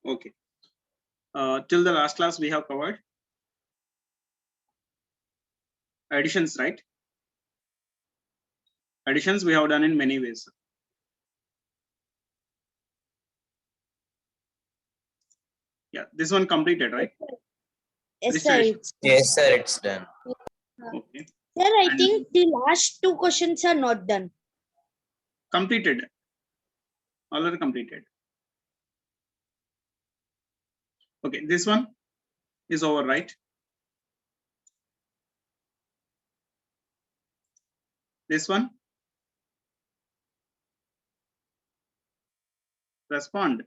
Okay. Till the last class we have covered additions, right? Additions we have done in many ways. Yeah, this one completed, right? Yes, sir. Yes, sir, it's done. Okay. Sir, I And think the last two questions are not done. completed. Already completed. Okay, this one is over, right? This one. Respond.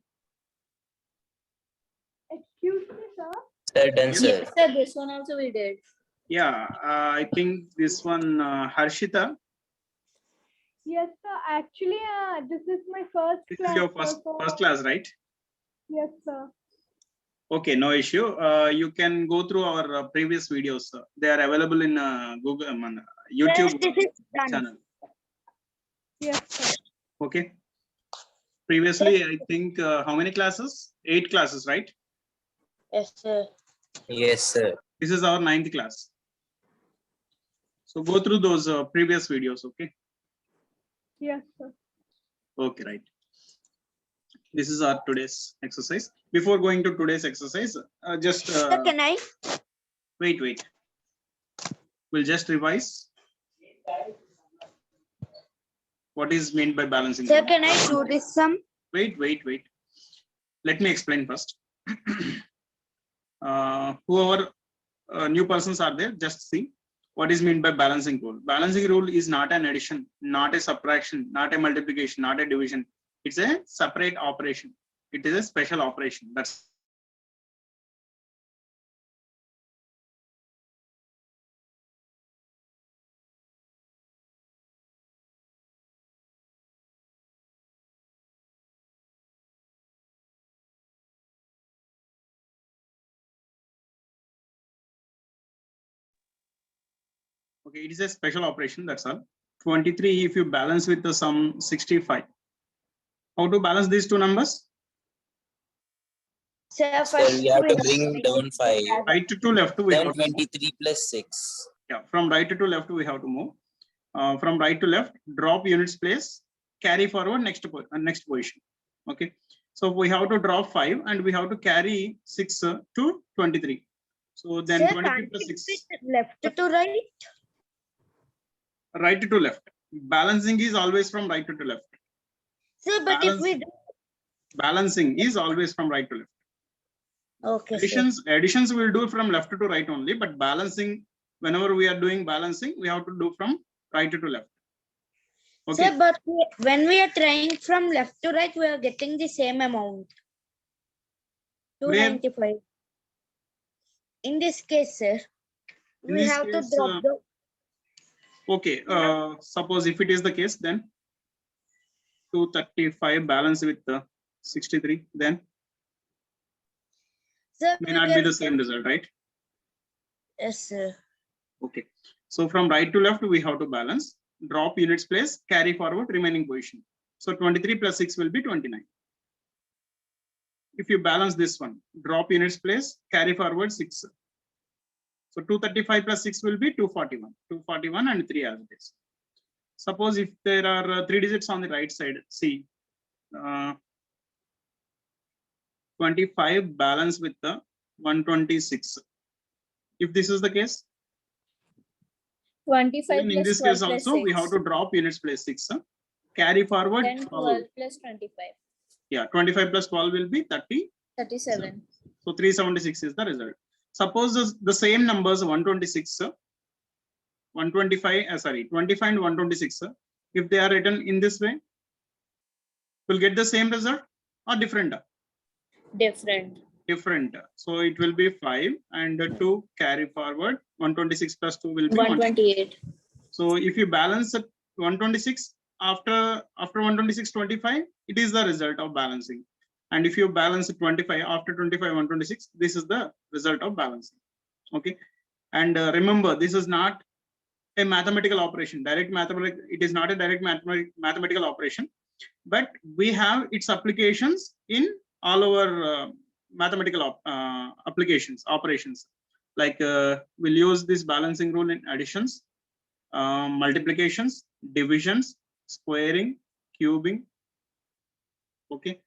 Excuse me, sir. Sir, done, sir. Yes, sir. This one also we did. Yeah, I think this one, Harshita. Yes, sir. Actually, this is my first This class. is your sir, so- first class, right? Yes, sir. Okay, no issue. You can go through our previous videos. They are available in Google, YouTube Sir, this is done. channel. Yes, sir. Okay. Previously, I think how many classes? 8 classes, right? Yes, sir. Yes, sir. This is our 9th class. So go through those previous videos. Okay. Yes, sir. Okay, right. This is our today's exercise. Before going to today's exercise, just Sir, can I? wait. We'll just revise. What is meant by balancing? Sir, rule. can I do this sum? Wait. Let me explain first. Whoever new persons are there, just see what is meant by balancing rule. Balancing rule is not an addition, not a subtraction, not a multiplication, not a division. It's a separate operation. It is a special operation. That's okay. It is a special operation. That's all. 23 if you balance with the sum 65. How to balance these two numbers? Sir, Sir, first we have to we bring down 5. Right to left we Then have to move. 23 plus 6. Yeah, from right to left we have to move. From right to left, drop units place, carry forward next position. Okay, so we have to drop 5 and we have to carry 6 to 23. So then Sir, 23 can't plus it 6, be left to right? right to left. Balancing is always from right to left. Sir, but if we do. Balancing is always from right to left. Okay, sir. Additions will do from left to right only, but balancing, whenever we are doing balancing, we have to do from right to left. Okay. Sir, but when we are trying from left to right, we are getting the same amount. Where? 295. In this case, sir, In we this have case, to drop the. Okay, suppose if it is the case, then 235 balance with the 63, then Sir, may we not be can. the same result, right? Yes, sir. Okay, so from right to left, we have to balance, drop units place, carry forward remaining position. So 23 plus 6 will be 29. If you balance this one, drop units place, carry forward 6. So 235 plus 6 will be 241. 241 and 3 as it is. Suppose if there are 3 digits on the right side, see, 25 balance with the 126. If this is the case, 25 even in plus this 12 case plus also, we 6. have to drop units place 6. Carry forward Then 12 plus 25. Yeah, 25 plus 12 will be 30. 37. So 376 is the result. Suppose the same numbers 126, 125, 25 and 126, if they are written in this way, we'll get the same result or different? Different. So it will be 5 and 2 carry forward. 126 plus 2 will be 128. So if you balance 126 after 126, 25, it is the result of balancing. And if you balance 25 after 25, 126, this is the result of balancing. Okay. And remember, this is not a mathematical operation. It is not a direct mathematical operation, but we have its applications in all our mathematical applications, operations. Like we'll use this balancing rule in additions, multiplications, divisions, squaring, cubing. Okay,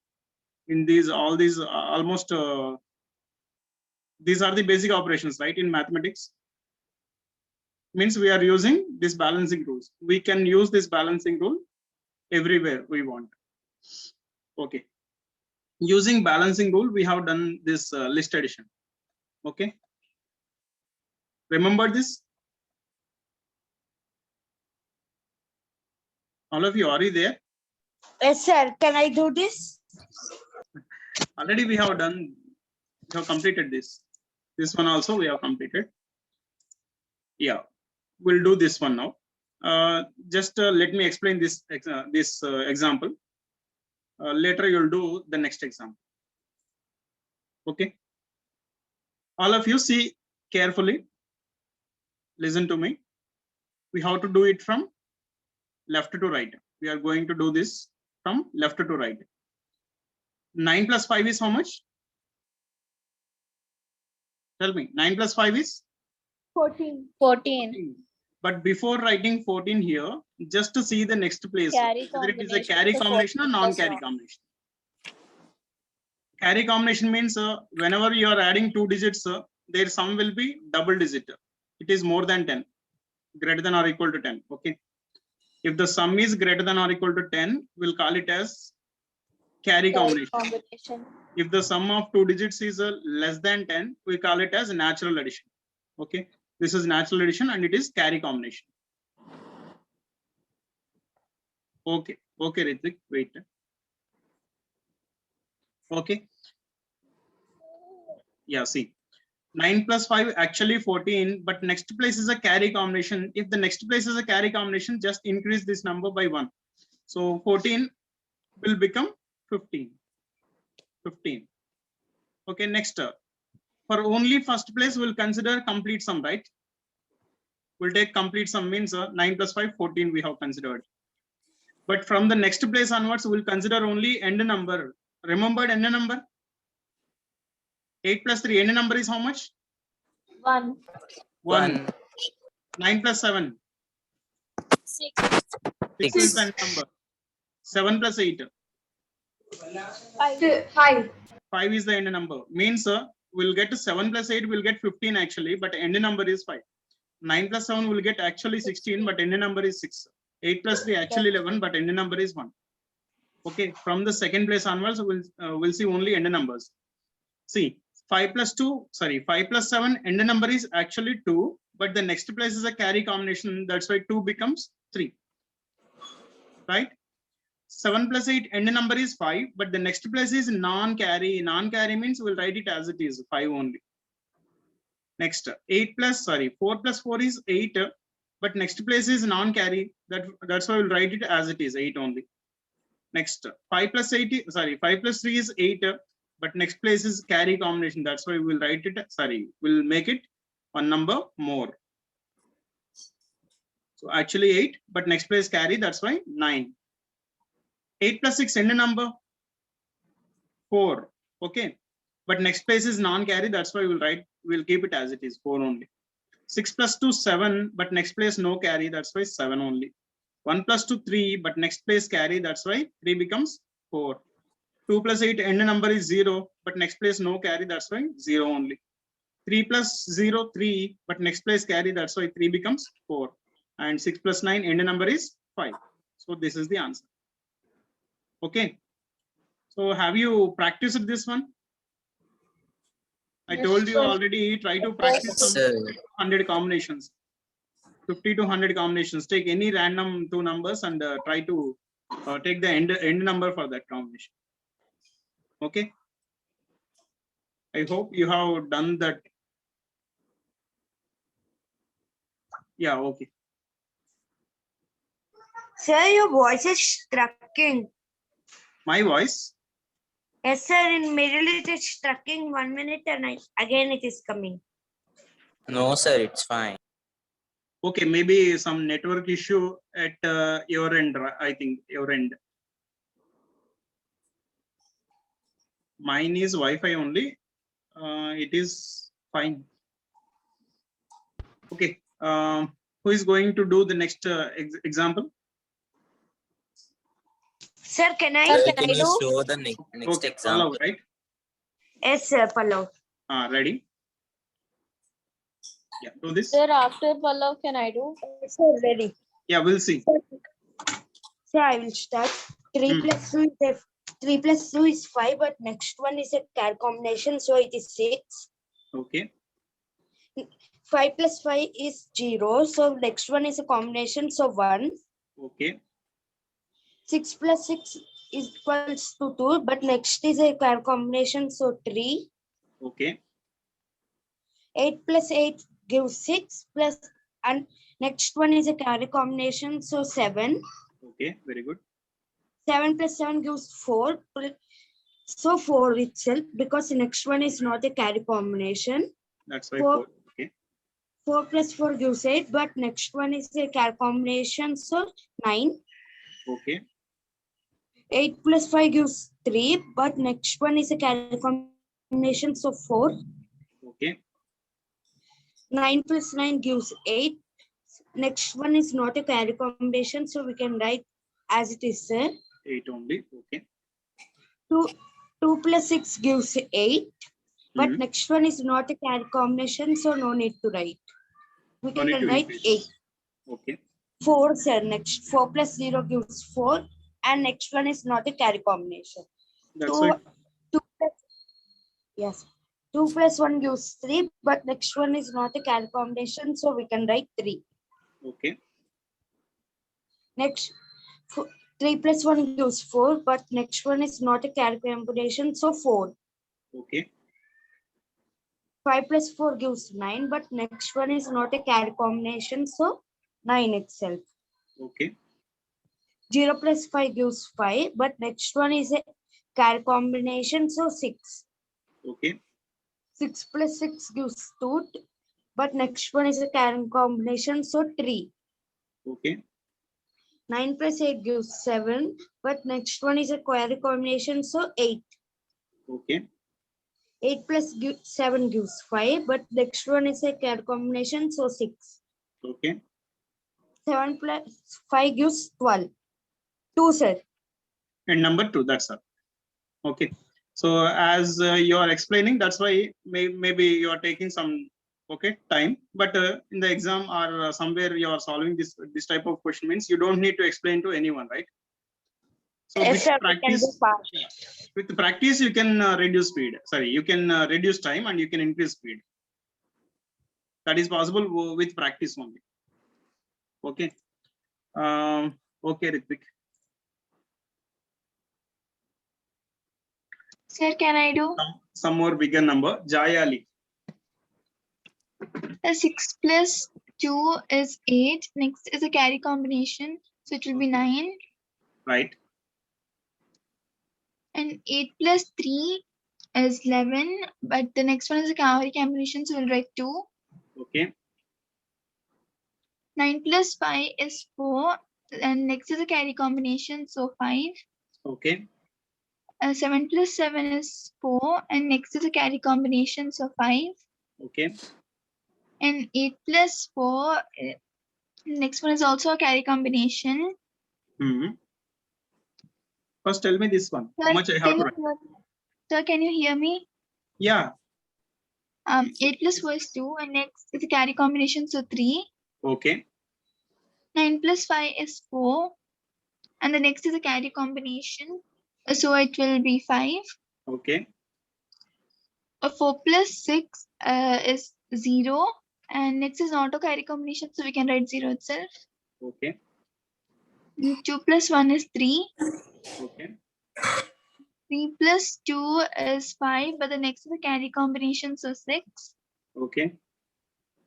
in these, all these almost these are the basic operations, right? In mathematics, means we are using this balancing rules. We can use this balancing rule everywhere we want. Okay, using balancing rule, we have done this list addition. Okay, remember this? All of you, are you there? Yes, sir. Can I do this? Already we have done, we have completed this. This one also we have completed. Yeah, we'll do this one now. Just let me explain this example. Later you'll do the next example. Okay. All of you see carefully. Listen to me. We have to do it from left to right. We are going to do this from left to right. 9 plus 5 is how much? Tell me. 9 plus 5 is? 14. 14. But before writing 14 here, just to see the next place, Carry whether it is a combination, carry so combination or 14 plus non-carry 1. combination. Carry combination means whenever you are adding two digits, their sum will be double digit. It is more than 10, greater than or equal to 10. Okay. If the sum is greater than or equal to 10, we'll call it as carry combination. If the sum of two digits is less than 10, we call it as natural addition. Okay. This is natural addition and it is carry combination. Okay. Okay, Ritik, wait. Okay. Yeah, see. 9 plus 5 actually 14, but next place is a carry combination. If the next place is a carry combination, just increase this number by 1. So 14 will become 15. 15. Okay, next. For only first place, we'll consider complete sum, right? We'll take complete sum means 9 plus 5, 14 we have considered. But from the next place onwards, we'll consider only end number. Remembered end number? 8 plus 3, end number is how much? 1. 1. 9 plus 7. 6. 6 is the end number. 7 plus 8. 5. 5 is the end number. Means we'll get 7 plus 8 will get 15 actually, but end number is 5. 9 plus 7 will get actually 16, but end number is 6. 8 plus 3 actually 11, but end number is 1. Okay, from the second place onwards, we'll see only end numbers. See, 5 plus 7 end number is actually 2, but the next place is a carry combination. That's why 2 becomes 3. Right? 7 plus 8 end number is 5, but the next place is non-carry. Non-carry means we'll write it as it is, 5 only. Next, 4 plus 4 is 8, but next place is non-carry. That's why we'll write it as it is, 8 only. Next, 5 plus 3 is 8, but next place is carry combination. That's why we'll write it, we'll make it one number more. So actually 8, but next place carry, that's why 9. 8 plus 6 end number 4. Okay, but next place is non-carry. That's why we'll keep it as it is, 4 only. 6 plus 2 7, but next place no carry. That's why 7 only. 1 plus 2 3, but next place carry. That's why 3 becomes 4. 2 plus 8 end number is 0, but next place no carry. That's why 0 only. 3 plus 0 3, but next place carry. That's why 3 becomes 4. And 6 plus 9 end number is 5. So this is the answer. Okay. So have you practiced this one? I told you already, try to practice some 100 combinations. 50 to 100 combinations. Take any random two numbers and try to take the end number for that combination. Okay. I hope you have done that. Yeah, okay. Sir, your voice is strucking. My voice? Yes, sir. In middle it is strucking 1 minute and again it is coming. No, sir, it's fine. Okay, maybe some network issue at your end, I think, your end. Mine is Wi-Fi only. It is fine. Okay. Who is going to do the next example? Sir, can I Sir, can you do? show the next Okay, example? Pallav, right? Yes, sir, Pallav. Ready? Yeah, do this. Sir, after Pallav, can I do? Yes, sir, ready. Yeah, we'll see. So I will start. 3 plus 2 is 3 plus 2 is 5, but next one is a CAR combination, so it is 6. Okay. 5 plus 5 is 0, so next one is a combination, so 1. Okay. 6 plus 6 is equals to 2, but next is a CAR combination, so 3. Okay. 8 plus 8 gives 6 plus, and next one is a carry combination, so 7. Okay. Very good. 7 plus 7 gives 4. So 4 itself, because the next one is not a carry combination. That's why 4. 4. Okay. 4 plus 4 gives 8, but next one is a carry combination, so 9. Okay. 8 plus 5 gives 3, but next one is a carry combination, so 4. Okay. 9 plus 9 gives 8. Next one is not a carry combination, so we can write as it is there. 8 only. Okay. 2 plus 6 gives 8. But Mhm. next one is not a carry combination, so no need to write. We No need can to write increase. 8. Okay. 4, sir. Next 4 plus 0 gives 4. And next one is not a carry combination. That's 2, why. 2 plus, yes. 2 plus 1 gives 3, but next one is not a carry combination, so we can write 3. Okay. Next, 3 plus 1 gives 4, but next one is not a carry combination, so 4. Okay. 5 plus 4 gives 9, but next one is not a carry combination, so 9 itself. Okay. 0 plus 5 gives 5, but next one is a carry combination, so 6. Okay. 6 plus 6 gives 2, but next one is a carry combination, so 3. Okay. 9 plus 8 gives 7, but next one is a carry combination, so 8. Okay. 8 plus 7 gives 5, but next one is a carry combination, so 6. Okay. 7 plus 5 gives 12. 2, sir. And number 2, that's all. Okay. So as you are explaining, that's why maybe you are taking some time, but in the exam or somewhere you are solving this type of question means you don't need to explain to anyone, right? So Yes, with sir, we can do practice, fast. with practice you can reduce speed. Sorry, you can reduce time and you can increase speed. That is possible with practice only. Okay. Okay, Ritvik. Sir, can I do? Some more bigger number. Jayali. 6 plus 2 is 8. Next is a carry combination, so it will be 9. Right. And 8 plus 3 is 11. But the next one is a carry combination, so we'll write 2. Okay. 9 plus 5 is 4. And next is a carry combination, so 5. Okay. 7 plus 7 is 4. And next is a carry combination, so 5. Okay. And 8 plus 4, next one is also a carry combination. First, tell me this one. How much I have to write? Sir, can you hear me? Yeah. 8 plus 4 is 2, and next is a carry combination, so 3. Okay. 9 plus 5 is 4, and the next is a carry combination, so it will be 5. Okay. 4 plus 6 is 0, and next is not a carry combination, so we can write 0 itself. Okay. 2 plus 1 is 3. Okay. 3 plus 2 is 5, but the next is a carry combination, so 6. Okay.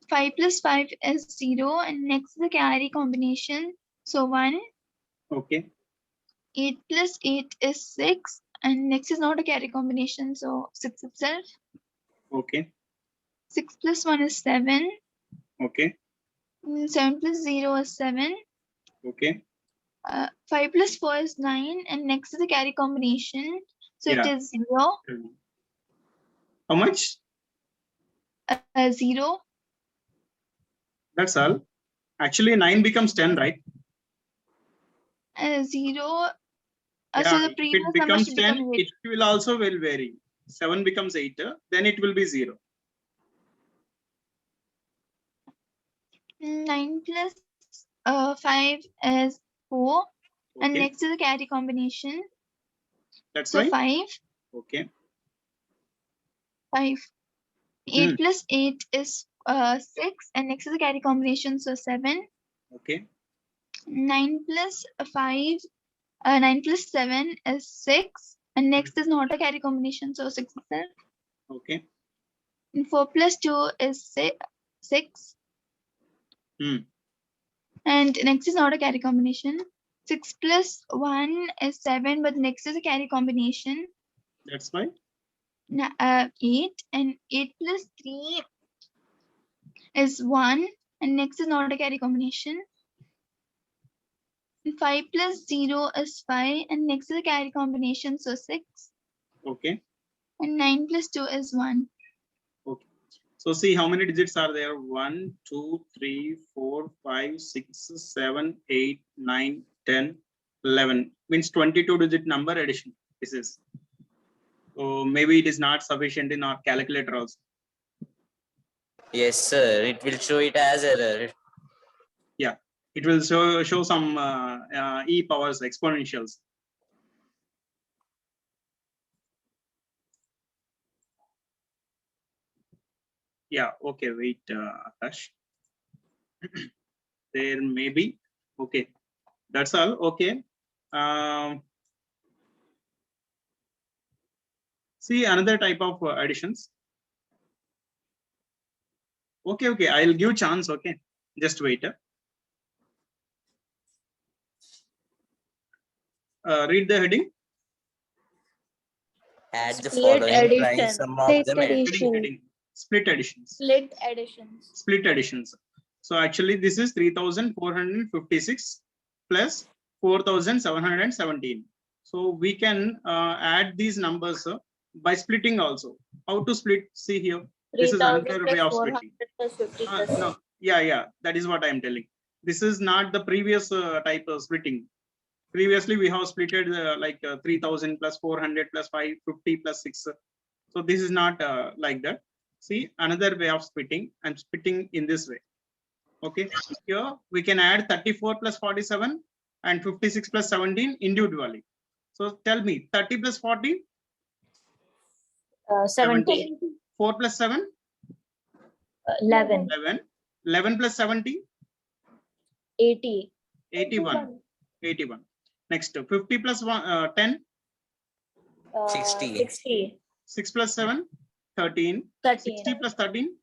5 plus 5 is 0, and next is a carry combination, so 1. Okay. 8 plus 8 is 6, and next is not a carry combination, so 6 itself. Okay. 6 plus 1 is 7. Okay. 7 plus 0 is 7. Okay. 5 plus 4 is 9, and next is a carry combination, So it Yeah. is 0, How much? 0. That's all. Actually, 9 becomes 10, right? 0. So Yeah, the if previous it number becomes should 10, become 8. it will also will vary. 7 becomes 8, then it will be 0. 9 plus 5 is 4. And Okay, next is the carry combination. that's So why. 5, Okay, 5. 8 Hmm. plus 8 is 6. And next is the carry combination. So 7. okay, 9 plus 5, 9 plus 7 is 6. And next is not a carry combination. So 6 itself. okay. And 4 plus 2 is 6. Hmm. And next is not a carry combination. 6 plus 1 is 7, but next is a carry combination. That's why. 8, and 8 plus 3 is 1, and next is not a carry combination. And 5 plus 0 is 5, and next is a carry combination, so 6. Okay, And 9 plus 2 is 1. okay. So see how many digits are there? 1, 2, 3, 4, 5, 6, 7, 8, 9, 10, 11. Means 22 digit number addition. This is. So maybe it is not sufficient in our calculator also. Yes, sir. It will show it as error. It will show some e powers exponentials. Yeah, okay, wait, Akash. There may be. Okay, that's all. Okay. See another type of additions. Okay, okay, I'll give chance. Okay, just wait. Read the heading. Add the Split following addition. price sum of Split them. And addition. Heading. Split additions. Split additions. Split additions. So actually this is 3,456 plus 4,717. So we can add these numbers by splitting also. How to split? See here. This is 3,000 another way plus of 400 splitting. plus 50 plus. No, yeah, that is what I am telling. This is not the previous type of splitting. Previously we have splitted like 3,000 plus 400 plus 550 plus 6. So this is not like that. See another way of splitting. I'm splitting in this way. Okay, here we can add 34 plus 47 and 56 plus 17 individually. So tell me 30 plus 40, 70. 4 plus 7, 11. 11, 11 plus 70, 80. 81, 81. Next 50 plus 10, 60. 60. 6 plus 7, 13, 13. 60 plus 13,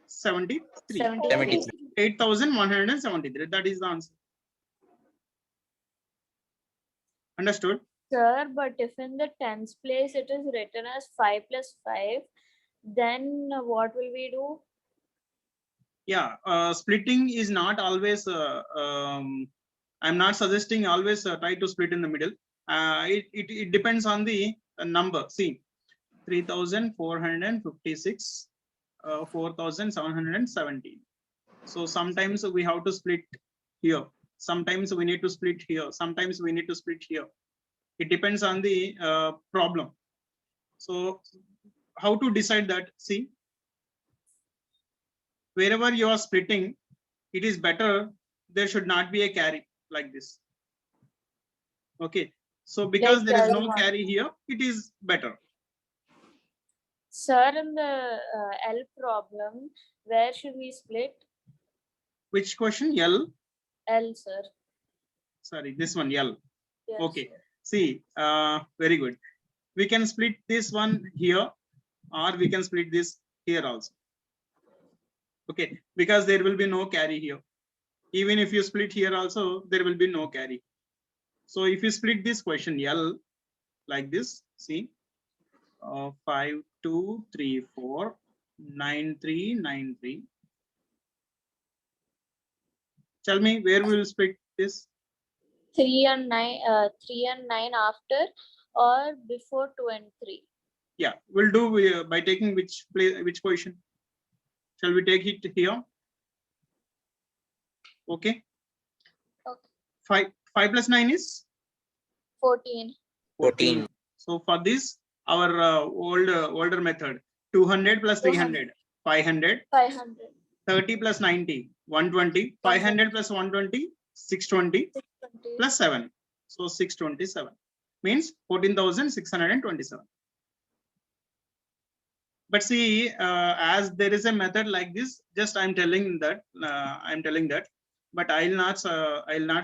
73, 73. 8,173. That is the answer. Understood? Sir, but if in the tens place it is written as 5 plus 5, then what will we do? Yeah, splitting is not always I'm not suggesting always try to split in the middle. It depends on the number. See 3,456 4,717. So sometimes we have to split here, sometimes we need to split here, sometimes we need to split here. It depends on the problem. So how to decide that? See, wherever you are splitting, it is better there should not be a carry like this. Okay, so because Like there is no L1. carry here, it is better. Sir, in the L problem, where should we split? Which question? L? L, sir. Sorry, this one, L. Yes, Okay, sir. see, very good. We can split this one here, or we can split this here also. Okay, because there will be no carry here. Even if you split here also, there will be no carry. So if you split this question L like this, see, 5, 2, 3, 4, 9, 3, 9, 3. Tell me where we will split this. 3 and 9 after or before 2 and 3. Yeah, we'll do by taking which position. Shall we take it here? Okay. Okay. 5 plus 9 is 14. 14. So for this, our older method, 200 plus 300, 500, 500. 30 plus 90, 120, 500 plus 120, 620 620. plus 7. So 627 means 14,627. But see, as there is a method like this, just I'm telling that, but I'll not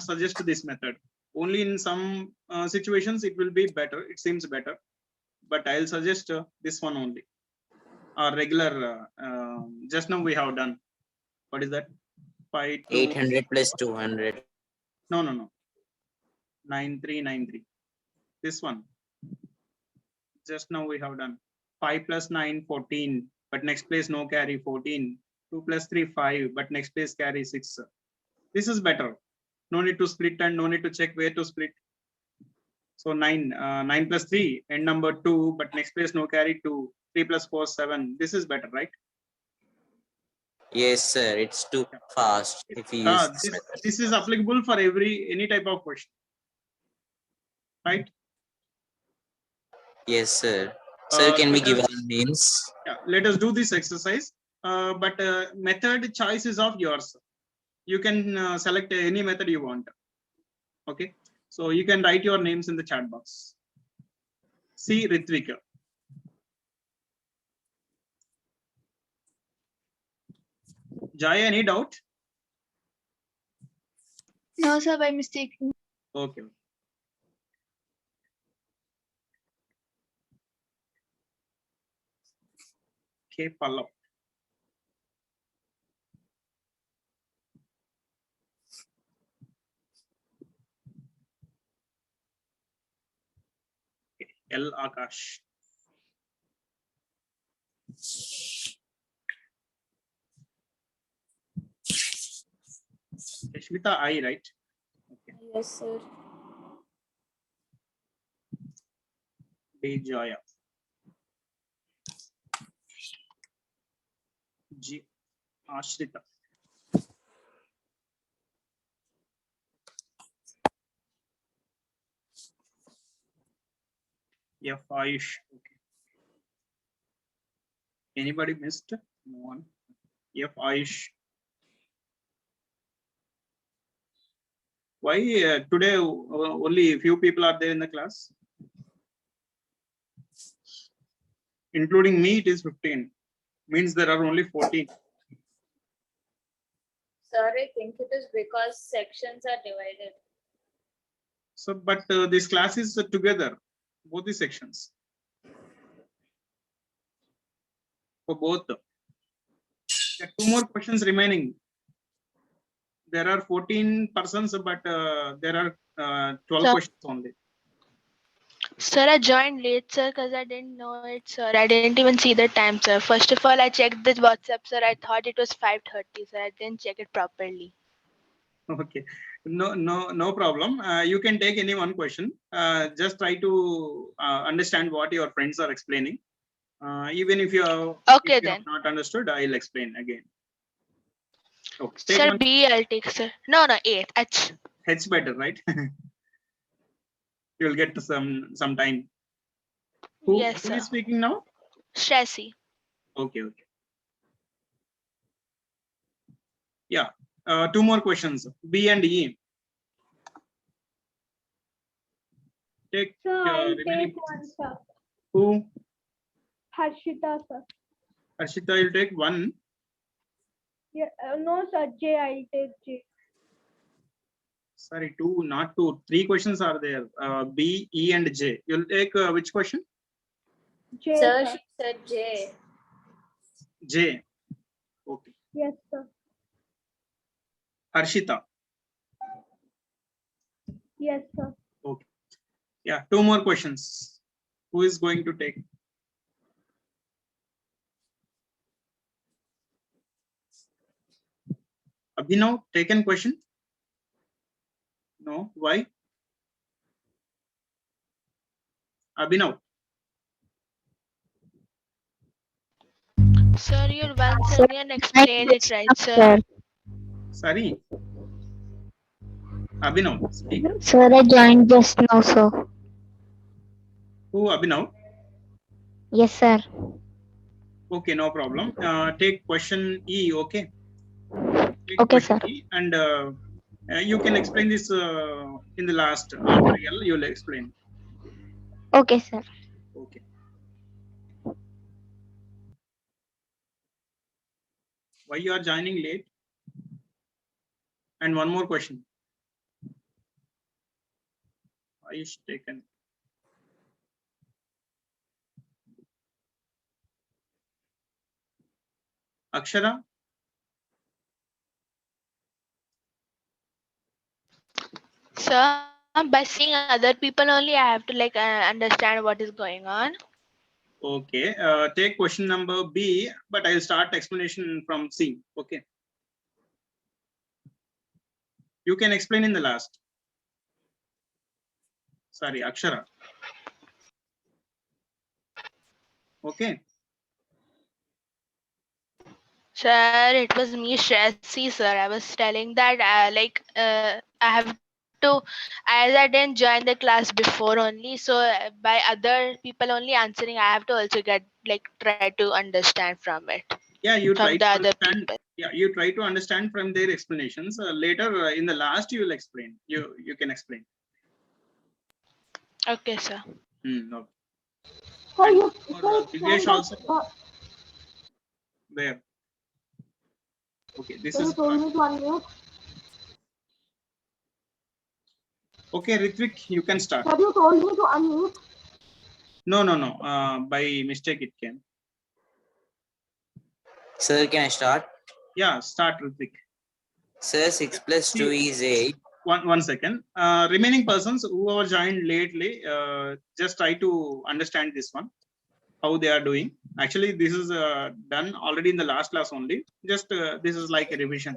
suggest this method. Only in some situations it will be better. It seems better, but I'll suggest this one only. Our regular, just now we have done. What is that? 800 plus 200. No. 9393. This one. Just now we have done 5 plus 9, 14. But next place no carry 14. 2 plus 3, 5. But next place carry 6. This is better. No need to split and no need to check where to split. So 9 plus 3, end number 2, but next place no carry 2. 3 plus 4, 7. This is better, right? Yes, sir. It's too fast if you use this method. This is applicable for any type of question, right? Yes, sir. Sir, can we give our names? Yeah, let us do this exercise. But method choice is of yours. You can select any method you want. Okay, so you can write your names in the chat box. C. Ritvika. Jaya, any doubt? No, sir, by mistake. Okay. K. Pallav. L. Akash. Shmita, I, right? Okay. Yes, sir. D. Jaya. G. Ashrita. F. Ayush. Okay. Anybody missed? No one. F. Ayush. Why today only a few people are there in the class? Including me, it is 15. Means there are only 14. Sir, I think it is because sections are divided. So, but this class is together, both the sections. For both. There are 2 more questions remaining. There are 14 persons, but there are 12 Sir. questions only. Sir, I joined late, sir, because I didn't know it, sir. I didn't even see the time, sir. First of all, I checked the WhatsApp, sir. I thought it was 5:30, sir. I didn't check it properly. Okay, no problem. You can take any one question. Just try to understand what your friends are explaining. Even if you have, Okay, if you then. have not understood, I'll explain again. Okay, take Sir, one. B, I'll take, sir. No, 8. H. H better, right? You'll get some time. Yes, Who sir. is speaking now? Stressy. Okay. Yeah. 2 more questions. B and E. Take Sir, I'll remaining take one, sir. Who? Harshita, sir. Harshita, you'll take 1. Yeah, no, sir. J, I'll take J. Sorry, 2, not 2. 3 questions are there. B, E, and J. You'll take which question? J, Sir, sir. she said J. J. Okay. Yes, sir. Harshita. Yes, sir. Okay. Yeah, 2 more questions. Who is going to take? Abhinav, taken question? No. Why? Abhinav. Sir, you once again explain it right, sir. Sorry. Abhinav, speak. Sir, I joined just now, sir. Who, Abhinav? Yes, sir. Okay, no problem. Take question E, okay? Take Okay, question sir. E, and you can explain this in the last, after L, you'll explain. Okay, sir. Okay. Why you are joining late? And one more question. Aish taken. Akshara? Sir, by seeing other people only, I have to like understand what is going on. Okay. Take question number B, but I'll start explanation from C. Okay. You can explain in the last. Sorry, Akshara. Okay. Sir, it was me, Shressi, sir. I was telling that I have to, as I didn't join the class before only, so by other people only answering, I have to also get like try to understand from it, Yeah, you from try the to other understand. people. Yeah, you try to understand from their explanations. Later, in the last, you will explain. You can explain. Okay, sir. No. Sir, And you for Divyesh sir, also there. Okay, this you is told me to unmute. okay. Ritvik, you can start. Sir, you told me to unmute. No. By mistake it came. Sir, can I start? Yeah, start Ritvik. Sir, 6 plus 2 is 8. One second. Remaining persons who are joined lately, just try to understand this one, how they are doing. Actually, this is done already in the last class only. Just this is like a revision.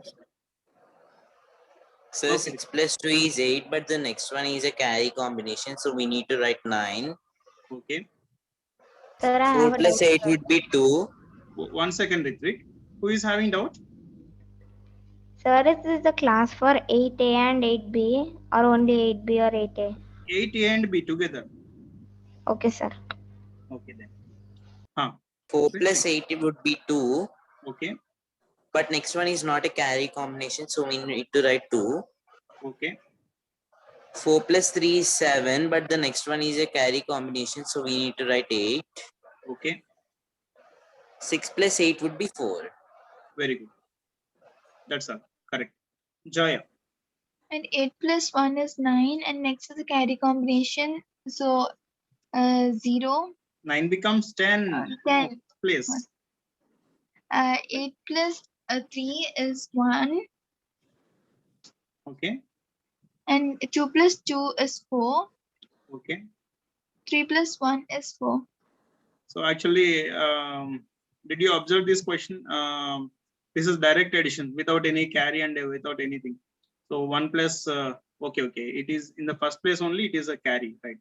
Sir, Okay. 6 plus 2 is 8, but the next one is a carry combination, so we need to write 9. Okay. Sir, I 4 have a plus doubt. 8 would be 2. 1 second, Ritvik. Who is having doubt? Sir, is this the class for 8A and 8B or only 8B or 8A? 8A and B together. Okay, sir. Okay then. Huh. 4 plus 8 would be 2. Okay. But next one is not a carry combination, so we need to write 2. Okay. 4 plus 3 is 7, but the next one is a carry combination, so we need to write 8. Okay. 6 plus 8 would be 4. Very good. That's all. Correct. Jaya. And 8 plus 1 is 9, and next is a carry combination. So 0, 9 becomes 10. 10. Place. 8 plus 3 is 1, Okay. and 2 plus 2 is 4. Okay. 3 plus 1 is 4. So actually, did you observe this question? This is direct addition without any carry and without anything. So 1 plus, okay. It is in the first place only, it is a carry, right?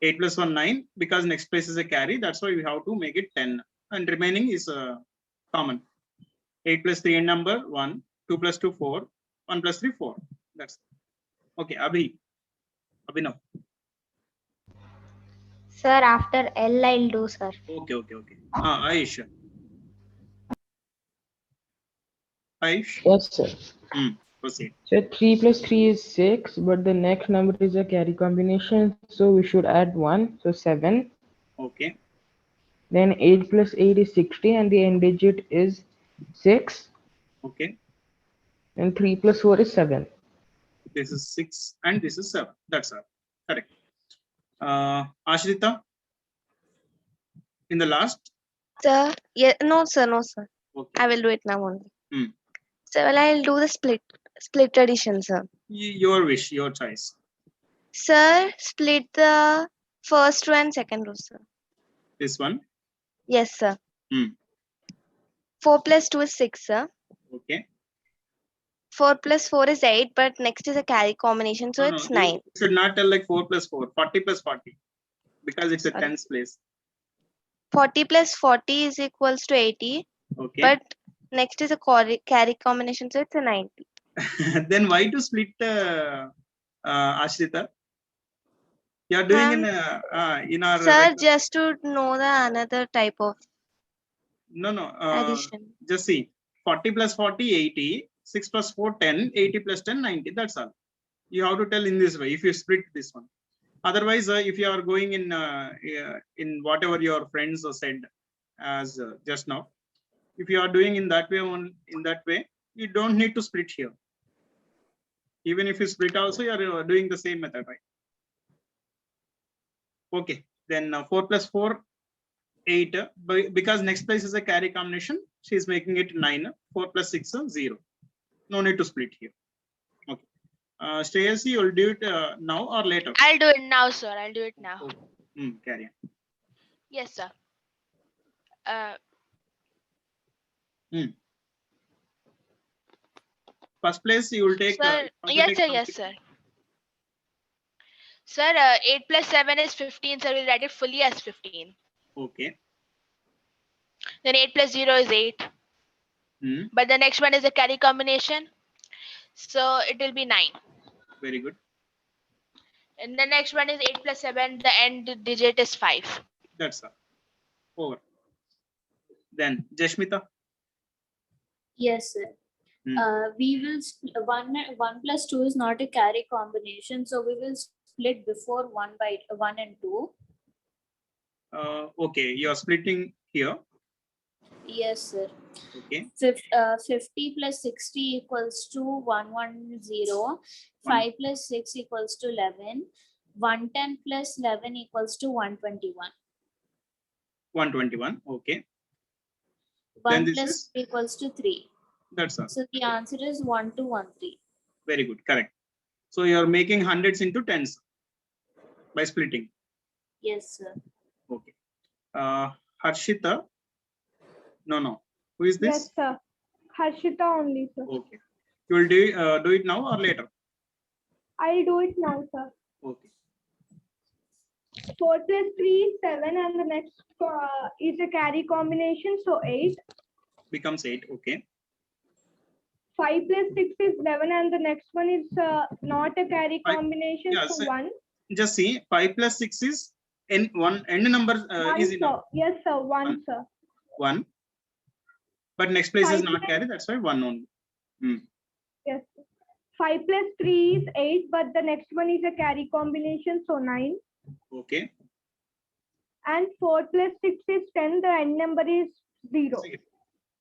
8 plus 1, 9, because next place is a carry. That's why we have to make it 10. And remaining is common. 8 plus 3 number 1, 2 plus 2, 4, 1 plus 3, 4. That's okay. Abhinav. Sir, after L, I'll do, sir. Okay. Aish. Aish. Yes, sir. Proceed. So 3 plus 3 is 6, but the next number is a carry combination, so we should add 1, so 7. Okay. Then 8 plus 8 is 60, and the end digit is 6. Okay. And 3 plus 4 is 7. This is 6 and this is 7. That's all. Correct. Ashrita. In the last. Sir, yeah, no, sir. Okay. I will do it now only. Hmm. So, well, I'll do the split addition, sir. Your wish, your choice. Sir, split the first row and second row, sir. This one. Yes, sir. 4 plus 2 is 6, sir. Okay. 4 plus 4 is 8, but next is a carry combination, so No, it's you 9. should not tell like 4 plus 4, 40 plus 40. because it's a tens place. 40 plus 40 is equals to 80. Okay. But next is a carry combination, so it's a 90. Then why to split Ashrita? You are doing in our Sir, just to know the another type of no addition. just see 40 plus 40 80, 6 plus 4 10, 80 plus 10 90. That's all. You have to tell in this way if you split this one. Otherwise, if you are going in whatever your friends said as just now, if you are doing in that way, you don't need to split here. Even if you split also, you are doing the same method, right? Okay, then 4 plus 4, 8. Because next place is a carry combination, she is making it 9. 4 plus 6, 0. No need to split here. Okay. Shreyasi, you will do it now or later? I'll do it now, sir. I'll do it now. Okay. Carry on. Yes, sir. First place you will take. Sir, yes, sir. Yes, sir. Sir, 8 plus 7 is 15, so we'll write it fully as 15. Okay. Then 8 plus 0 is 8. But the next one is a carry combination. So it will be 9. Very good. And the next one is 8 plus 7. The end digit is 5. That's all. Over. Then Jashmita. Yes, sir. We will 1 plus 2 is not a carry combination, so we will split before 1 and 2. Okay, you are splitting here. Yes, sir. Okay. 50 plus 60 equals to 110. 5 plus 6 equals to 11. 110 plus 11 equals to 121. 121. Okay. 1 plus 3 equals to 3. That's all. So the answer is 1213. Very good. Correct. So you are making hundreds into tens by splitting. Yes, sir. Okay. Harshita. No. Who is this? Yes, sir. Harshita only, sir. Okay. You will do it now or later? I'll do it now, sir. Okay. 4 plus 3 is 7, and the next is a carry combination, so 8. Becomes 8. Okay. 5 plus 6 is 11, and the next one is not a carry combination, so 1. Just see, 5 plus 6 is n number is in. Yes, sir. 1, sir. 1. But next place is not carry, that's why 1 only. Yes. 5 plus 3 is 8, but the next one is a carry combination, so 9. Okay. And 4 plus 6 is 10, the end number is 0.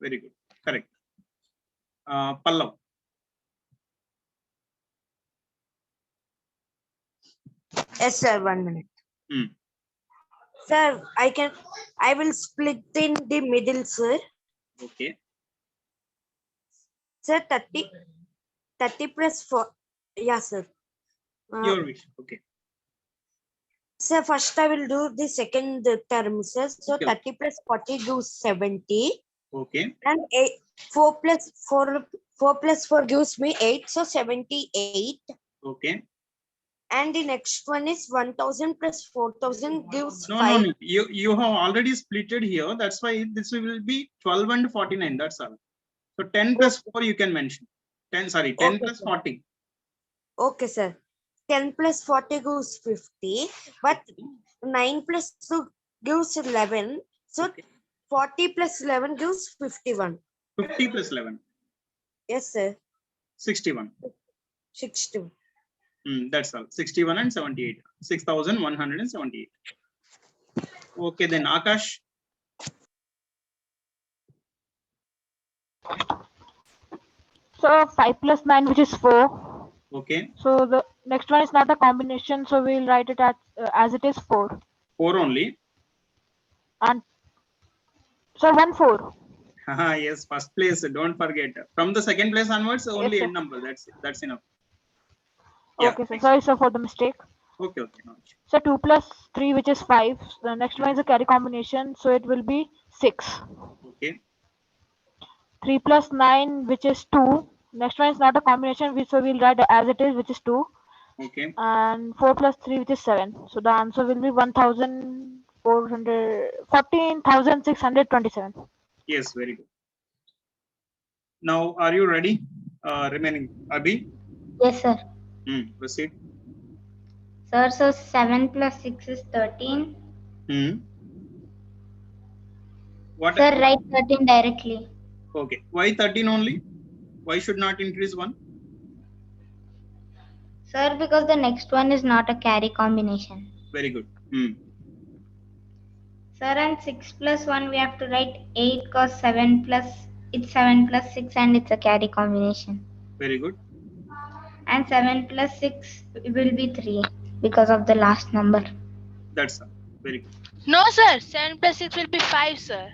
Very good. Correct. Pallav. Yes, sir. 1 minute. Sir, I will split in the middle, sir. Okay. Sir, 30 plus 4. Yeah, sir. Your wish. Okay. Sir, first I will do the second term, sir. So Okay. 30 plus 40 gives 70. Okay. And 4 plus 4 gives me 8. So 78. Okay. And the next one is 1000 plus 4000 gives No, 5. no. You have already splitted here. That's why this will be 12 and 49. That's all. So 10 plus 4 you can mention. 10 plus 40. Okay, sir. 10 plus 40 gives 50. But 9 plus 2 gives 11. So 40 plus 11 gives 51. 50 plus 11. Yes, sir. 61. 62. That's all. 61 and 78. 6178. Okay, then Akash. So 5 plus 9, which is 4. Okay. So the next one is not a combination, so we'll write it as it is 4. 4 only. And so 1 4. Yes, first place. Don't forget. From the second place onwards, only Yes, end number. That's enough. Okay, sir. Sorry, sir, for the mistake. Okay. No. So 2 plus 3, which is 5. The next one is a carry combination, so it will be 6. Okay. 3 plus 9, which is 2. Next one is not a combination, so we'll write as it is, which is 2. Okay. and 4 plus 3, which is 7. So the answer will be 14,627. Yes, very good. Now, are you ready? Remaining, Abhi? Yes, sir. Proceed. Sir, so 7 plus 6 is 13. What? Sir, write 13 directly. Okay. Why 13 only? Why should not increase 1? Sir, because the next one is not a carry combination. Very good. Sir, and 6 plus 1 we have to write 8 because 7 plus 6 and it's a carry combination. Very good. And 7 plus 6 will be 3 because of the last number. That's very good. No, sir. 7 plus 6 will be 5, sir.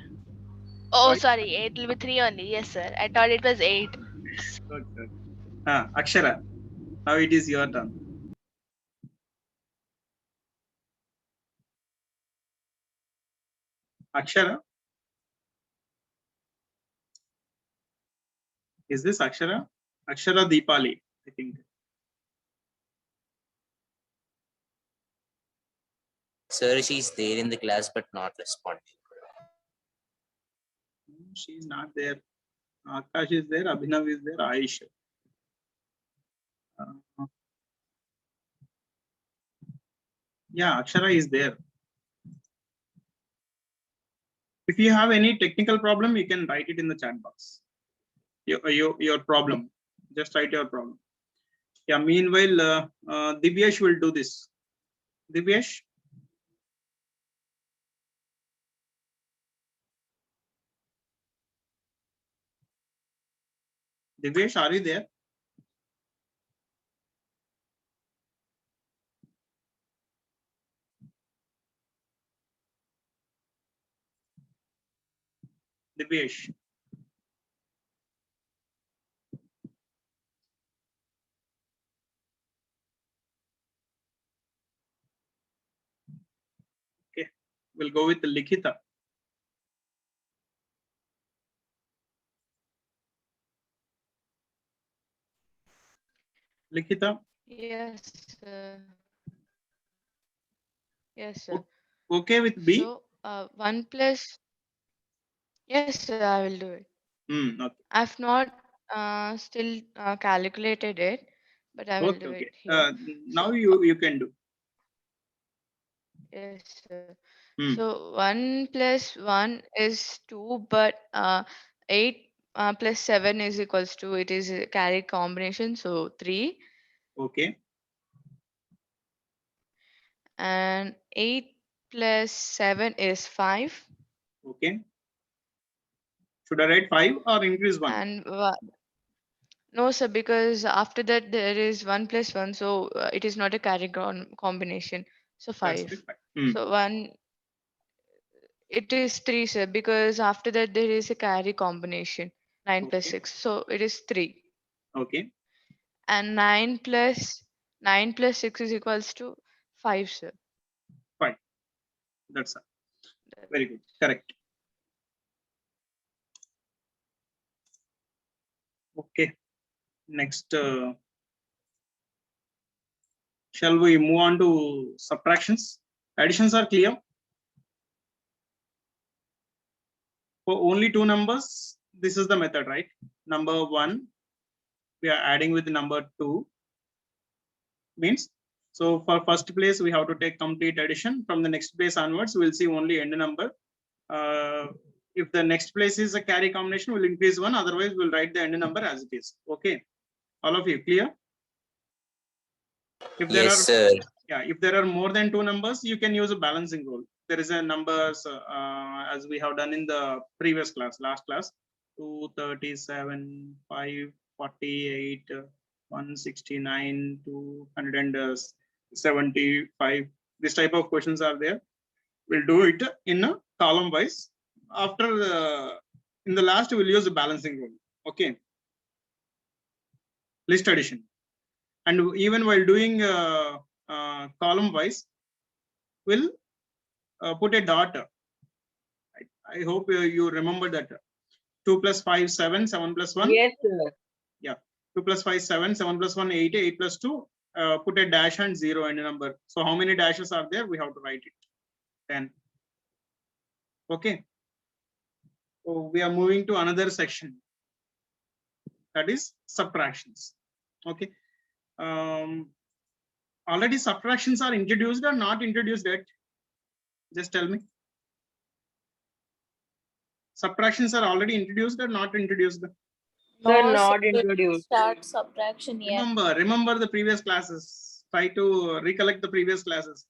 Oh, Five? sorry. 8 will be 3 only. Yes, sir. I thought it was 8. Good, good. Akshara, now it is your turn. Akshara? Is this Akshara? Akshara Deepali, I think. Sir, she's there in the class but not responding. She's not there. Akash is there, Abhinav is there, Aisha. Yeah, Akshara is there. If you have any technical problem, you can write it in the chat box. Your problem. Just write your problem. Yeah, meanwhile, Divyesh will do this. Divyesh? Divyesh, are you there? Divyesh. Okay, we'll go with Likhita. Likhita? Yes, sir. Yes, sir. Okay with B? So, 1 plus. Yes, sir, I will do it. Okay. I've not still calculated it, but I will do Okay. it here. Now you can do. Yes, sir. So 1 plus 1 is 2, but 8 plus 7 is equals to, it is a carry combination, so 3. Okay. And 8 plus 7 is 5. Okay. Should I write 5 or increase 1? And no, sir, because after that there is 1 plus 1, so it is not a carry combination. So 5. So 1, it is 3, sir, because after that there is a carry combination, 9 plus 6. So it is 3. Okay. And 9 plus 6 is equals to 5, sir. 5. That's very good. Correct. Okay. Next, shall we move on to subtractions? Additions are clear. For only 2 numbers, this is the method, right? Number 1, we are adding with number 2. Means, so for first place, we have to take complete addition. From the next place onwards, we'll see only end number. If the next place is a carry combination, we'll increase 1. Otherwise, we'll write the end number as it is. Okay. All of you clear? If there Yes, sir. Yeah, if there are more than 2 numbers, you can use a balancing rule. There is a numbers as we have done in the previous class, last class, 237, 548, 169, 275. This type of questions are there. We'll do it in a column wise. After in the last, we'll use the balancing rule. Okay. List addition. And even while doing column wise, we'll put a dot. I hope you remember that. 2 plus 5, 7, 7 plus 1. Yes, sir. Yeah. 2 plus 5, 7, 7 plus 1, 8, 8 plus 2, put a dash and 0 and a number. So how many dashes are there? We have to write it 10. Okay. So we are moving to another section, that is subtractions. Okay. Already subtractions are introduced or not introduced yet? Just tell me. Subtractions are already introduced or not introduced? They're No, not sir, we didn't introduced. start subtraction yet. Remember the previous classes. Try to recollect the previous classes.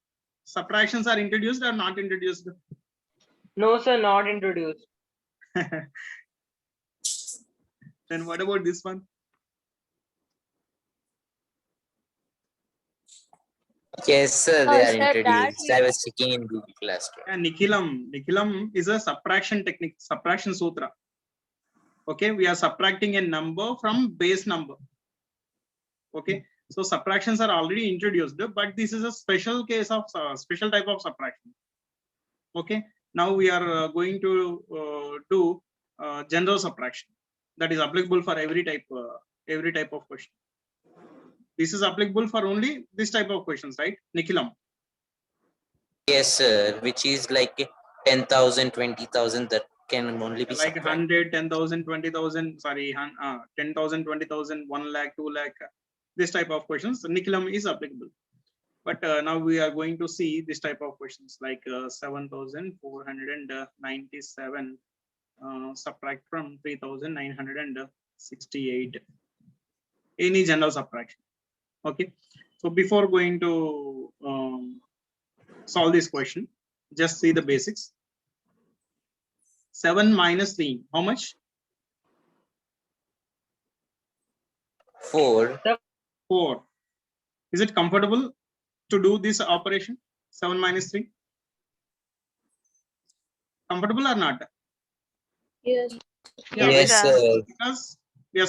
Subtractions are introduced or not introduced? No, sir, not introduced. Then what about this one? Yes, sir, they are sir, that introduced. I we- was checking in Google Classroom. Yeah, Nikhilam is a subtraction technique, subtraction sutra. Okay, we are subtracting a number from base number. Okay, so subtractions are already introduced, but this is a special case of special type of subtraction. Okay, now we are going to do general subtraction that is applicable for every type of question. This is applicable for only this type of questions, right, Nikhilam? Yes, sir, which is like 10,000, 20,000, that can only be Like subtracted. 100, 10,000, 20,000, sorry, 10,000, 20,000, 1 lakh, 2 lakh, this type of questions, Nikhilam is applicable. But now we are going to see this type of questions like 7,497 subtract from 3,968. Any general subtraction. Okay, so before going to solve this question, just see the basics. 7 minus 3, how much? 4. 4. Is it comfortable to do this operation? 7 minus 3? Comfortable or not? Yes. Yeah, Yes, sir. because we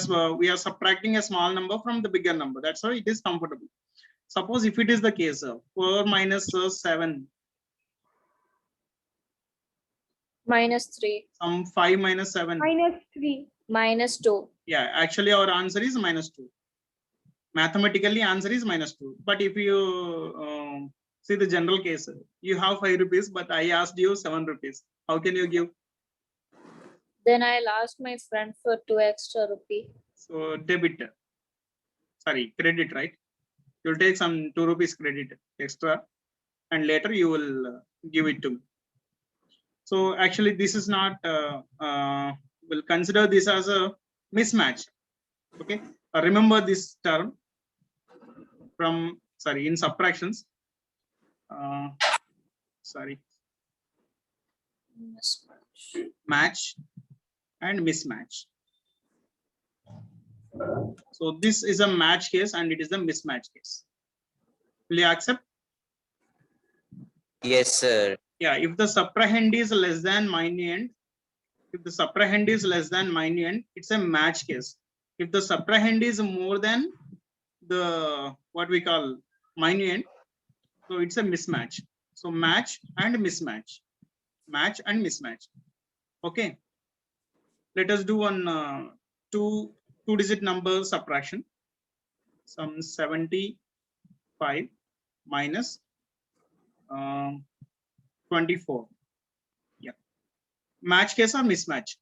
are subtracting a small number from the bigger number. That's why it is comfortable. Suppose if it is the case, 4 minus 7. Minus 3. Some 5 minus 7. Minus 3. Minus 2. Yeah, actually our answer is minus 2. Mathematically answer is minus 2. But if you see the general case, you have 5 rupees, but I asked you 7 rupees. How can you give? Then I'll ask my friend for 2 extra rupee. So debit, sorry, credit, right? You'll take some 2 rupees credit extra and later you will give it to me. So actually this is not, we'll consider this as a mismatch. Okay, remember this term from, sorry, in subtractions. Sorry, match and mismatch. So this is a match case and it is a mismatch case. Will you accept? Yes, sir. Yeah, if the subtrahend is less than minuend, if the subtrahend is less than minuend, it's a match case. If the subtrahend is more than the what we call minuend, so it's a mismatch. So match and mismatch, match and mismatch. Okay, let us do one two-digit number subtraction. Some 75 minus 24. Yeah, match case or mismatch?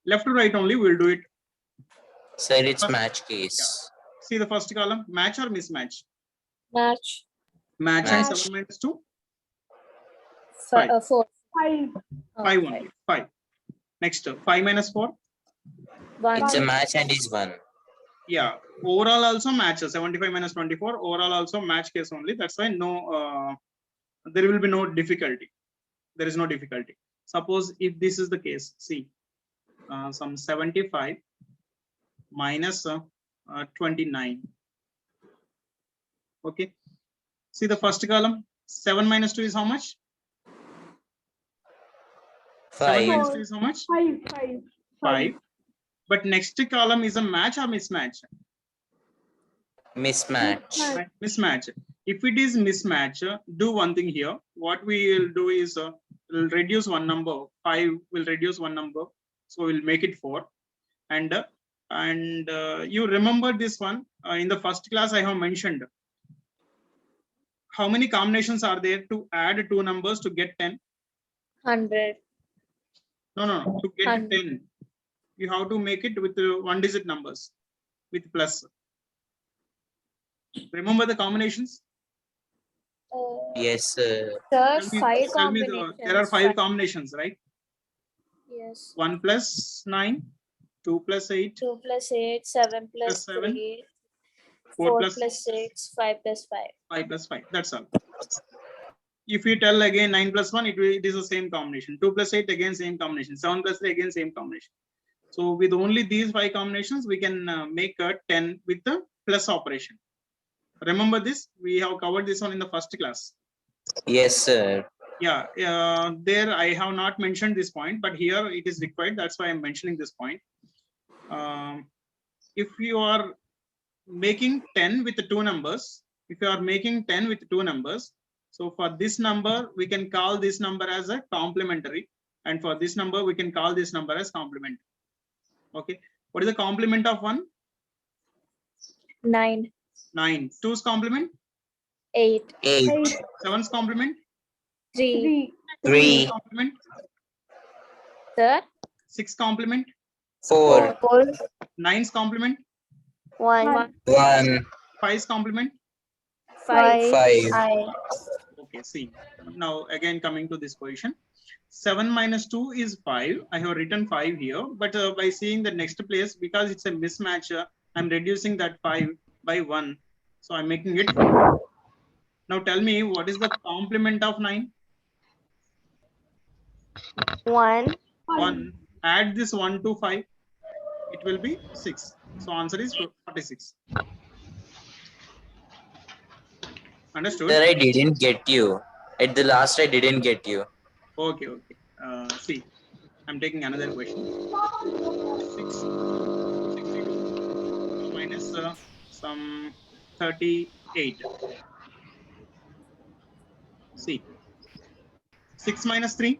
Left to right only, we'll do it. Sir, it's match case. Yeah. See the first column, match or mismatch? Match. Match and 7 minus 2? 4. 5. 5 only, 5. Next, 5 minus 4? 1. It's a match and is 1. Yeah, overall also match. 75 minus 24, overall also match case only. That's why no, there will be no difficulty. There is no difficulty. Suppose if this is the case, see, some 75 minus 29. Okay, see the first column, 7 minus 2 is how much? 5. 7 minus 2 is how much? 5. 5. But next column is a match or mismatch? Mismatch. Mismatch. If it is mismatch, do one thing here. What we will do is we'll reduce one number. 5 will reduce one number, so we'll make it 4. And you remember this one in the first class I have mentioned. how many combinations are there to add two numbers to get 10? 100. No. To get 100. 10, you have to make it with one digit numbers with plus. Remember the combinations? Yes, sir. Sir, Tell me, 5 tell me combinations. there are 5 combinations, right? Yes. 1 plus 9, 2 plus 8, 2 plus 8, 7 plus plus 7, 3, 4 4 plus plus 6, 5 plus 5. 5 plus 5. That's all. If you tell again 9 plus 1, it is the same combination. 2 plus 8 again same combination. 7 plus 3 again same combination. So with only these 5 combinations, we can make a 10 with the plus operation. Remember this? We have covered this one in the first class. Yes, sir. Yeah, there I have not mentioned this point, but here it is required. That's why I'm mentioning this point. If you are making 10 with the 2 numbers, so for this number, we can call this number as a complementary. And for this number, we can call this number as complementary. Okay. What is the complement of 1? 9. 9. 2's complement? 8. 7's complement? 3. 3. Complement? Sir? 6 complement? 4. 9's complement? 1. 1. 5's complement? 5. 5. Okay, see. Now again coming to this position. 7 minus 2 is 5. I have written 5 here, but by seeing the next place, because it's a mismatch, I'm reducing that 5 by 1. So I'm making it 4. Now tell me, what is the complement of 9? 1. 1. Add this 1 to 5. It will be 6. So answer is 46. Understood? Sir, I didn't get you. At the last, I didn't get you. Okay. See, I'm taking another question. 62 minus some 38. See, 6 minus 3?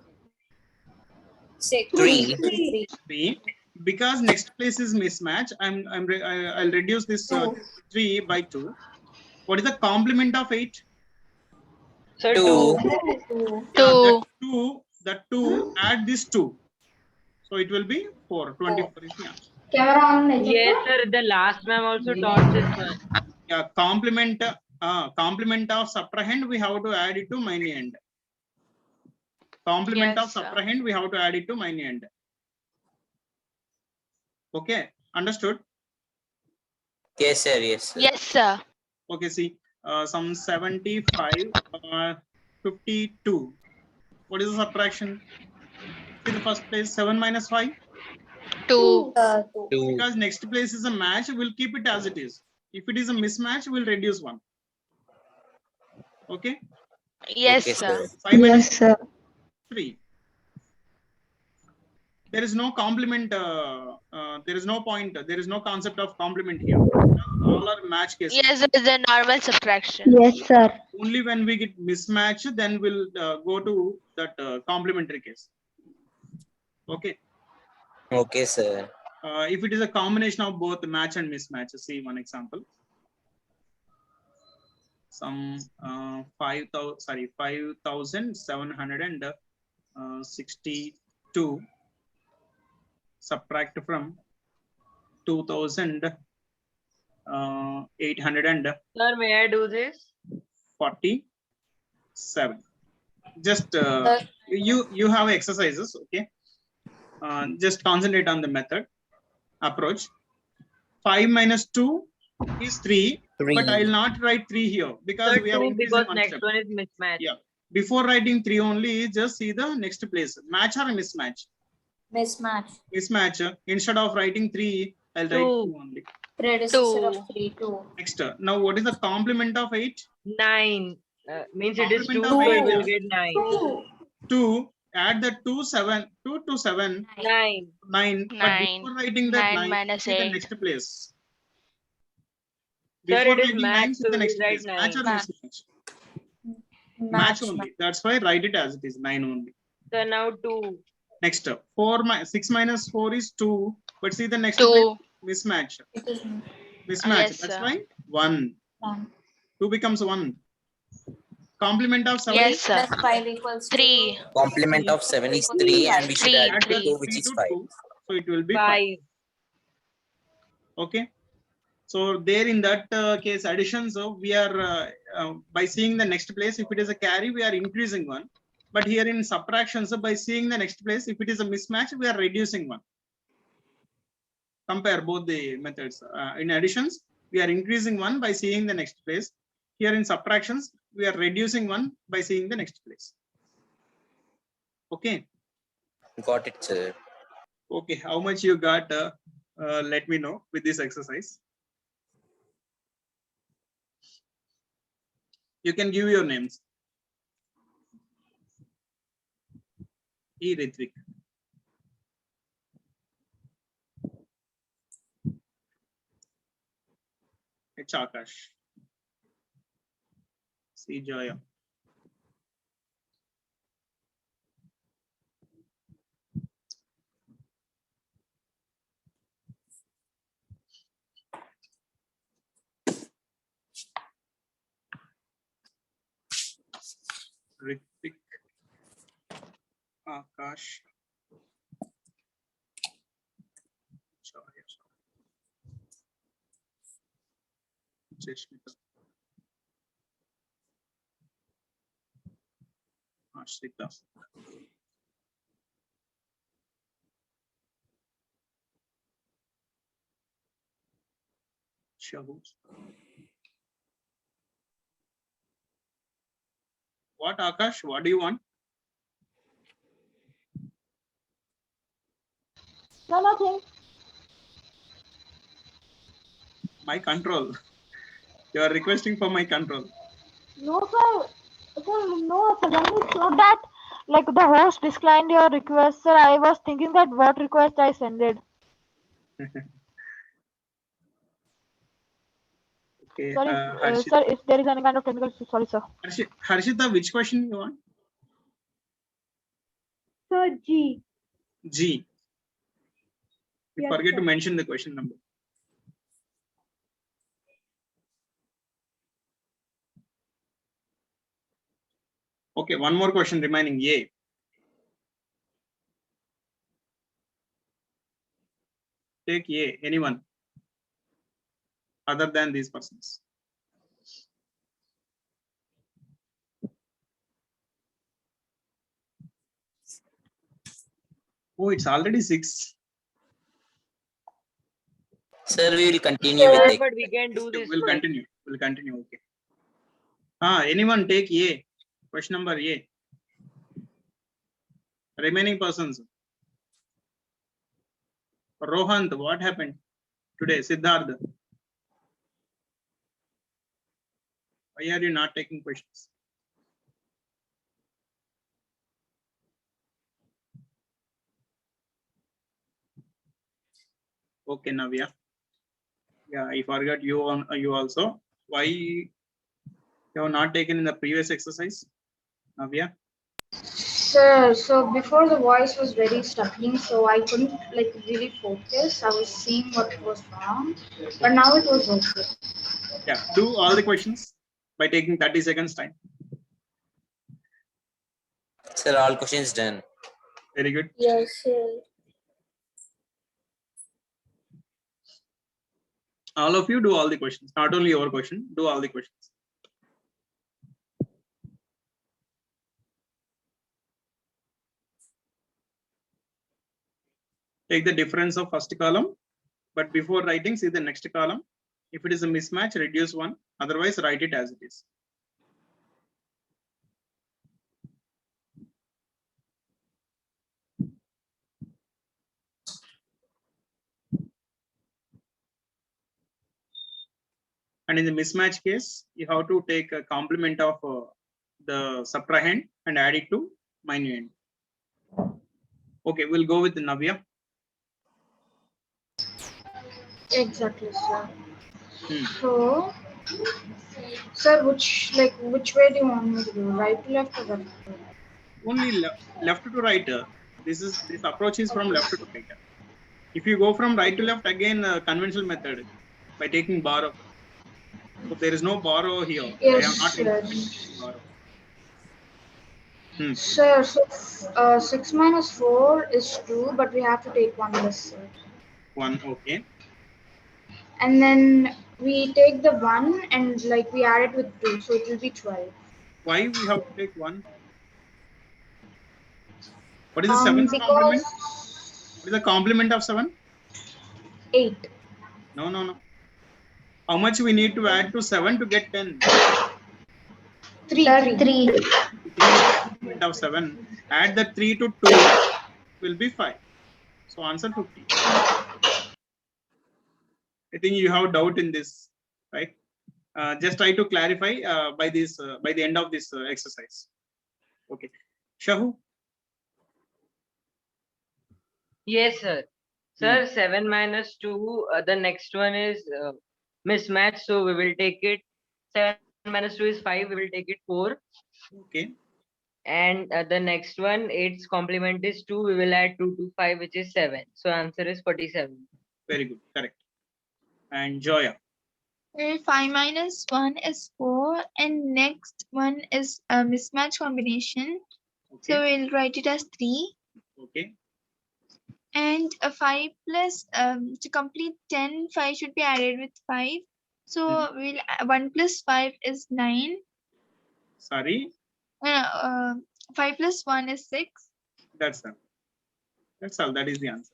6. 3. 3. Because next place is mismatch, I'll reduce this 3 by 2. What is the complement of 8? Sir, 2. 2. That 2, add this 2. So it will be 4. 24 is the answer. Yes, sir. The last ma'am also taught this one. Yeah, complement of subtrahend, we have to add it to minuend. Complement of Yes, sir. subtrahend, we have to add it to minuend. Okay, understood? Yes, sir. Yes, sir. Yes, sir. Okay, see, some 75, 52. What is the subtraction? See the first place, 7 minus 5? 2. 2. Because next place is a match, we'll keep it as it is. If it is a mismatch, we'll reduce 1. Okay? Yes, Okay, sir. 5 minus sir. 3. There is no complement, there is no point, there is no concept of complement here. All are match cases. Yes, it is a normal subtraction. Yes, sir. Only when we get mismatch, then we'll go to that complementary case. Okay. Okay, sir. If it is a combination of both match and mismatch, see one example. Some 5,762 subtract from 2,847. Sir, may I do this? Just you have exercises, okay? Just concentrate on the method approach. 5 minus 2 is 3, but I will not write 3 here because Sir, we have 2 increased because one next step. one is mismatch. Yeah. Before writing 3 only, just see the next place. Match or mismatch? Mismatch. Mismatch. Instead of writing 3, I'll write 2 only. Predecessor of 3, 2. Next. Now, what is the complement of 8? 9. Means it is 2, Complement so of you 8. will get 9. 2. Add the 2 to 7. 9. 9. But 9. before writing that 9 9, minus see the 8. next place. Sir, Before it is writing match, 9, see so the we next will write place. Match or 9. mismatch? Match only. That's why write it as it is. 9 only. So now 2. Next. 6 minus 4 is 2. But see the next 2. place. Mismatch. It is Mismatch. Yes, That's sir. why 1. 2 becomes 1. complement of 7 Yes, is sir. Plus 5 equals to 3. Complement of 7 is 3 and we should Three. add add 2 the which 3 is to 5. 2. So it will be 5. 5. Okay. So there in that case addition, so we are by seeing the next place, if it is a carry, we are increasing 1. But here in subtraction, so by seeing the next place, if it is a mismatch, we are reducing 1. Compare both the methods. In additions, we are increasing 1 by seeing the next place. Here in subtractions, we are reducing 1 by seeing the next place. Okay. Got it, sir. Okay, how much you got? Let me know with this exercise. You can give your names. E. Ritvik. H. Akash. C. Joya. Ritvik. Akash. Joya. Jeshmita. Ashrita. Shahu. What, Akash? What do you want? No, nothing. My control. You are requesting for my control. No, sir. Sir, no, suddenly it's not that. Like the host declined your request, sir. I was thinking that what request I sended. Okay. Sorry, Harshita. sir, if there is any kind of technical issue, sorry, sir. Harshita, which question you want? Sir, G. G. You Yes, forget sir. to mention the question number. Okay, one more question remaining. A. Take A. Anyone other than these persons. Oh, it's already 6. Sir, we will continue with it. But we can do Okay, this. we'll continue. We'll continue. Okay. Anyone take A? Question number A. Remaining persons. Rohant, what happened today? Siddharth. Why are you not taking questions? Okay, Navya. Yeah, I forgot you on you also. Why you have not taken in the previous exercise, Navya? Sir, so before the voice was very stuttering, so I couldn't like really focus. I was seeing what was wrong, but now it was okay. Yeah, do all the questions by taking 30 seconds time. Sir, all questions done. Very good. Yes, sir. All of you do all the questions, not only your question, do all the questions. Take the difference of first column, but before writing, see the next column. If it is a mismatch, reduce 1, otherwise write it as it is. And in the mismatch case, you have to take a complement of the subtrahend and add it to minuend. Okay, we'll go with Navya. Exactly, sir. So, sir, which way do you want me to do? Right to left or left to right? Only left to right. This approach is from left to right. If you go from right to left, again conventional method by taking borrow. So there is no borrow here. Yes, I have not sir. taken borrow. Sir, so 6 minus 4 is 2, but we have to take 1 less, sir. 1, okay. And then we take the 1 and like we add it with 2, so it will be 12. Why we have to take 1? What is the 7's Because complement? What is the complement of 7? 8. No. How much we need to add to 7 to get 10? 3. Sir, 3. Complement of 7. Add the 3 to 2 will be 5. So answer 50. I think you have doubt in this, right? Just try to clarify by the end of this exercise. Okay, Shahu. Yes, sir. Sir, 7 minus 2, the next one is mismatch, so we will take it. 7 minus 2 is 5, we will take it 4. Okay. And the next one, 8's complement is 2, we will add 2 to 5, which is 7. So answer is 47. Very good, correct. And Joya. 5 minus 1 is 4, and next one is a mismatch combination. Okay. So we'll write it as 3. Okay. And a 5 plus, to complete 10, 5 should be added with 5. So we'll 1 plus 5 is 9. Sorry. 5 plus 1 is 6. That's all. That's all. That is the answer.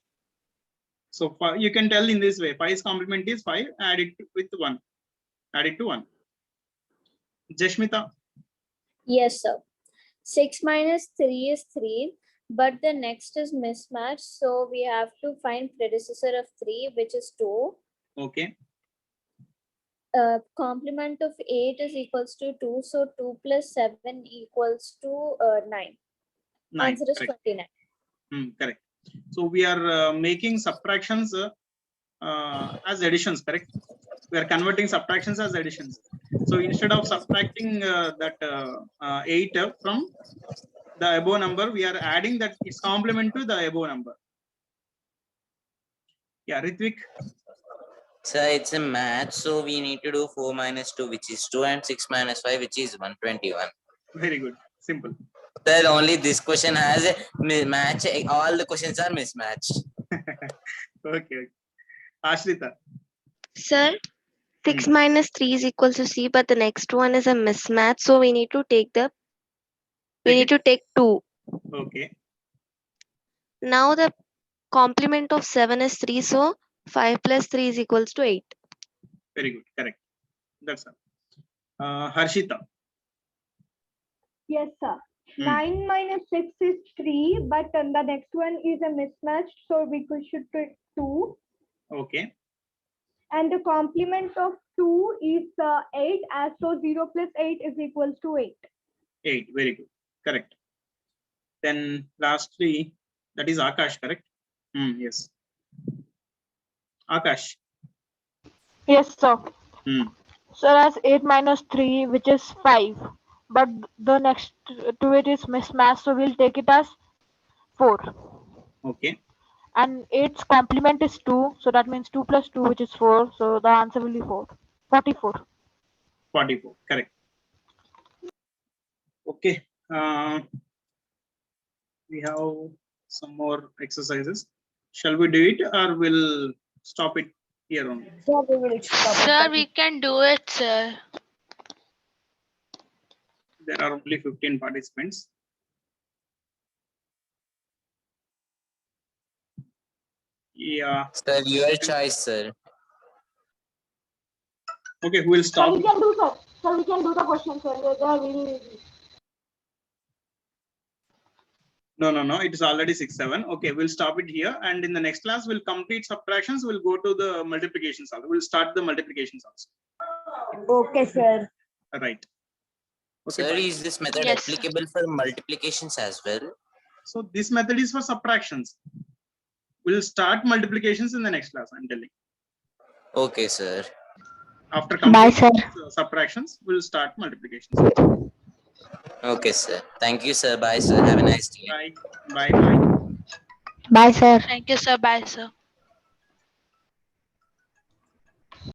So you can tell in this way: 5's complement is 5. Add it with 1. Add it to 1. Jashmita. Yes, sir. 6 minus 3 is 3, but the next is mismatch. So we have to find predecessor of 3, which is 2. Okay. Complement of 8 is equals to 2. So 2 plus 7 equals to 9. 9. Answer is Correct. 29. Correct. So we are making subtractions as additions, correct? We are converting subtractions as additions. So instead of subtracting that 8 from the above number, we are adding that its complement to the above number. Yeah, Ritvik. So it's a match, so we need to do 4 minus 2, which is 2, and 6 minus 5, which is 121. Very good. Simple. Sir, only this question has a match. All the questions are mismatched. Okay. Ashrita. Sir, 6 minus 3 is equal to C, but the next one is a mismatch. So we need to take 2. Okay. Now the complement of 7 is 3. So 5 plus 3 is equals to 8. Very good. Correct. That's all. Harshita. Yes, sir. 9 minus 6 is 3, but the next one is a mismatch, so we should take 2. Okay. And the complement of 2 is 8, as so 0 plus 8 is equals to 8. 8. Very good. Correct. Then lastly, that is Akash, correct? Yes. Akash. Yes, sir. So that's 8 minus 3, which is 5. But the next to it is mismatch, so we'll take it as 4. Okay. And 8's complement is 2, so that means 2 plus 2, which is 4. So the answer will be 44. 44. Correct. Okay. We have some more exercises. Shall we do it, or we'll stop it here only? Sir, we will stop. Sir, we can do it, sir. There are only 15 participants. Yeah. Sir, your choice, sir. Okay, who will stop? So we can do, sir. So we can do the question, sir. They are really easy. No. It is already 6-7. Okay, we'll stop it here. And in the next class, we'll complete subtractions. We'll go to the multiplications also. We'll start the multiplications also. Okay, sir. Right. Okay, Sir, bye. is this method Yes, sir. applicable for multiplications as well? So this method is for subtractions. We'll start multiplications in the next class, I'm telling. Okay, sir. After Bye, sir. completing subtractions, we'll start multiplications. Okay, sir. Thank you, sir. Bye, sir. Have a nice day. Bye. Bye. Bye, sir. Thank you, sir. Bye, sir.